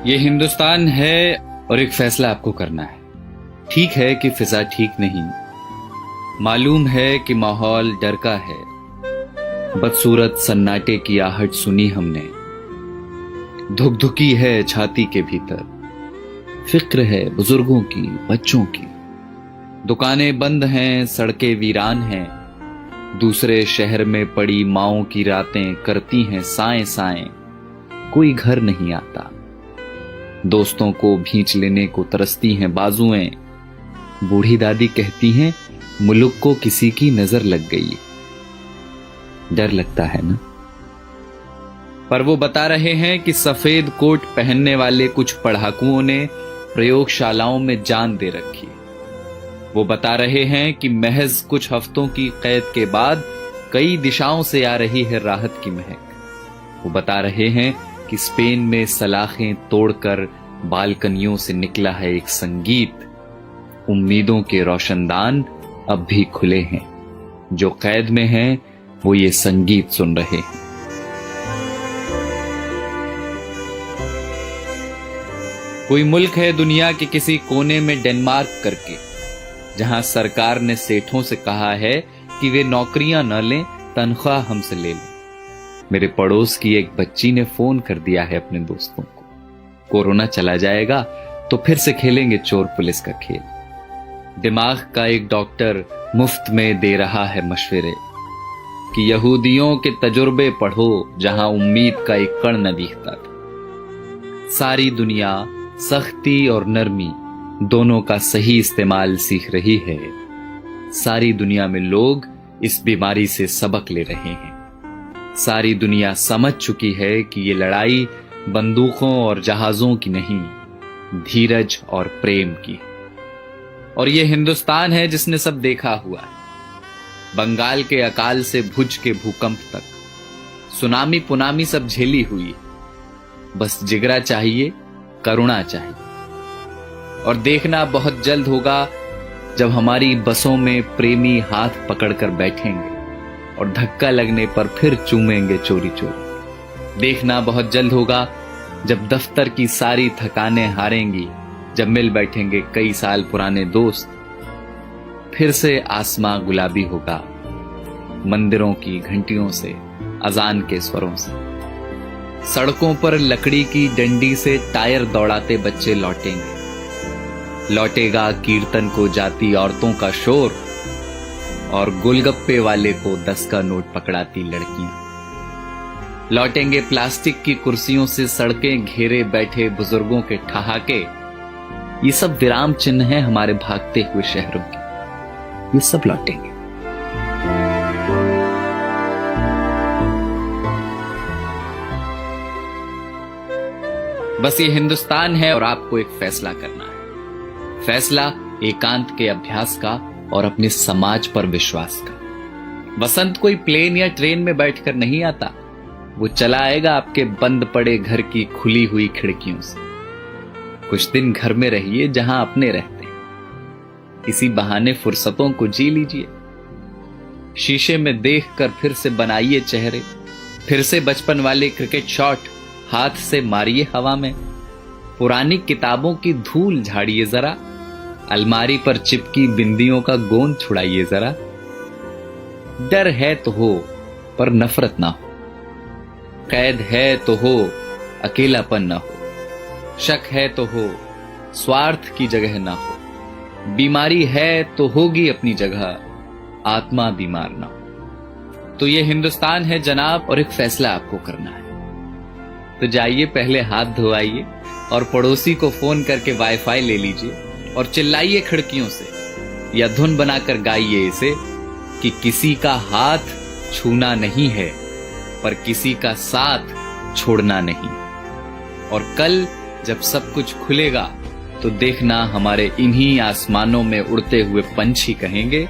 ये हिंदुस्तान है और एक फैसला आपको करना है। ठीक है कि फिजा ठीक नहीं, मालूम है कि माहौल डर का है। बदसूरत सन्नाटे की आहट सुनी हमने, धुकधुकी है छाती के भीतर। फिक्र है बुजुर्गों की, बच्चों की। दुकानें बंद हैं, सड़कें वीरान हैं। दूसरे शहर में पड़ी माओं की रातें करती हैं साएं साएं। कोई घर नहीं आता, दोस्तों को भींच लेने को तरसती हैं बाजुएं। बूढ़ी दादी कहती हैं मुल्क को किसी की नजर लग गई। डर लगता है ना? पर वो बता रहे हैं कि सफेद कोट पहनने वाले कुछ पढ़ाकुओं ने प्रयोगशालाओं में जान दे रखी। वो बता रहे हैं कि महज कुछ हफ्तों की कैद के बाद कई दिशाओं से आ रही है राहत की महक। वो बता रहे हैं कि स्पेन में सलाखें तोड़कर बालकनियों से निकला है एक संगीत। उम्मीदों के रोशनदान अब भी खुले हैं, जो कैद में हैं वो ये संगीत सुन रहे हैं। कोई मुल्क है दुनिया के किसी कोने में डेनमार्क करके, जहां सरकार ने सेठों से कहा है कि वे नौकरियां न लें, तनख्वाह हमसे ले लें। मेरे पड़ोस की एक बच्ची ने फोन कर दिया है अपने दोस्तों को, कोरोना चला जाएगा तो फिर से खेलेंगे चोर पुलिस का खेल। दिमाग का एक डॉक्टर मुफ्त में दे रहा है मशवरे कि यहूदियों के तजुर्बे पढ़ो जहां उम्मीद का एक कण न दिखता था। सारी दुनिया सख्ती और नरमी दोनों का सही इस्तेमाल सीख रही है। सारी दुनिया में लोग इस बीमारी से सबक ले रहे हैं। सारी दुनिया समझ चुकी है कि ये लड़ाई बंदूकों और जहाजों की नहीं, धीरज और प्रेम की। और ये हिंदुस्तान है जिसने सब देखा हुआ है, बंगाल के अकाल से भुज के भूकंप तक, सुनामी पुनामी सब झेली हुई है। बस जिगरा चाहिए, करुणा चाहिए। और देखना बहुत जल्द होगा जब हमारी बसों में प्रेमी हाथ पकड़कर बैठेंगे और धक्का लगने पर फिर चूमेंगे चोरी चोरी। देखना बहुत जल्द होगा जब दफ्तर की सारी थकानें हारेंगी, जब मिल बैठेंगे कई साल पुराने दोस्त। फिर से आसमां गुलाबी होगा, मंदिरों की घंटियों से, अजान के स्वरों से। सड़कों पर लकड़ी की डंडी से टायर दौड़ाते बच्चे लौटेंगे। लौटेगा कीर्तन को जाती औरतों का शोर और गोलगप्पे वाले को 10 का नोट पकड़ाती लड़कियां। लौटेंगे प्लास्टिक की कुर्सियों से सड़कें घेरे बैठे बुजुर्गों के ठहाके। ये सब विराम चिन्ह हैं हमारे भागते हुए शहरों के। ये सब लौटेंगे। बस ये हिंदुस्तान है और आपको एक फैसला करना है। फैसला एकांत के अभ्यास का और अपने समाज पर विश्वास का। वसंत कोई प्लेन या ट्रेन में बैठकर नहीं आता, वो चला आएगा आपके बंद पड़े घर की खुली हुई खिड़कियों से। कुछ दिन घर में रहिए जहां अपने रहते हैं। इसी बहाने फुर्सतों को जी लीजिए। शीशे में देखकर फिर से बनाइए चेहरे। फिर से बचपन वाले क्रिकेट शॉट हाथ से मारिए हवा में। पुरानी किताबों की धूल झाड़िए जरा। अलमारी पर चिपकी बिंदियों का गोंद छुड़ाइए जरा। डर है तो हो पर नफरत ना हो। कैद है तो हो, अकेलापन ना हो। शक है तो हो, स्वार्थ की जगह ना हो। बीमारी है तो होगी अपनी जगह, आत्मा बीमार ना हो। तो ये हिंदुस्तान है जनाब, और एक फैसला आपको करना है। तो जाइए, पहले हाथ धोआइए और पड़ोसी को फोन करके वाईफाई ले लीजिए और चिल्लाइए खिड़कियों से, या धुन बनाकर गाइए इसे कि किसी का हाथ छूना नहीं है पर किसी का साथ छोड़ना नहीं। और कल जब सब कुछ खुलेगा तो देखना हमारे इन्हीं आसमानों में उड़ते हुए पंछी कहेंगे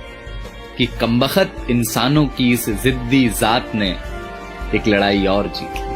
कि कमबख्त इंसानों की इस जिद्दी जात ने एक लड़ाई और जीती।